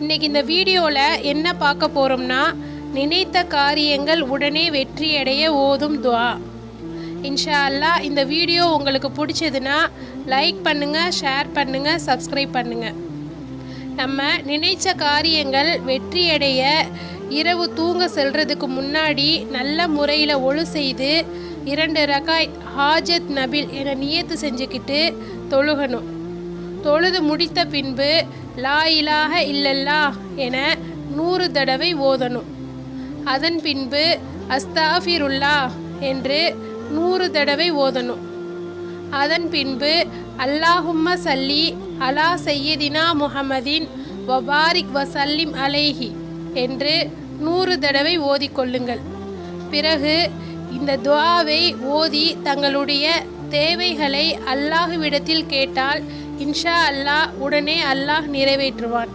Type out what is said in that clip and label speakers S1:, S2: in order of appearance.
S1: இன்றைக்கி இந்த வீடியோவில் என்ன பார்க்க போகிறோம்னா, நினைத்த காரியங்கள் உடனே வெற்றியடைய ஓதும் துஆ. இன்ஷா அல்லாஹ் இந்த வீடியோ உங்களுக்கு பிடிச்சதுன்னா லைக் பண்ணுங்கள், ஷேர் பண்ணுங்கள், சப்ஸ்கிரைப் பண்ணுங்கள். நம்ம நினைச்ச காரியங்கள் வெற்றியடைய இரவு தூங்க செல்றதுக்கு முன்னாடி நல்ல முறையில் ஒழு செய்து 2 ரகாய் ஹாஜத் நபில் என நியத்து செஞ்சுக்கிட்டு தொழுகணும். தொழுது முடித்த பின்பு லா இலாஹ இல்லல்லாஹ் என 100 தடவை ஓதணும். அதன் பின்பு அஸ்தாஃபிருல்லாஹ் என்று 100 தடவை ஓதணும். அதன் பின்பு அல்லாஹும்ம சல்லி அலா சையதினா முஹம்மதின் வபாரிக் வசல்லிம் அலைஹி என்று 100 தடவை ஓதிக்கொள்ளுங்கள். பிறகு இந்த துஆவை ஓதி தங்களுடைய தேவைகளை அல்லாஹ்விடத்தில் கேட்டால் இன்ஷா அல்லாஹ் உடனே அல்லாஹ் நிறைவேற்றுவான்.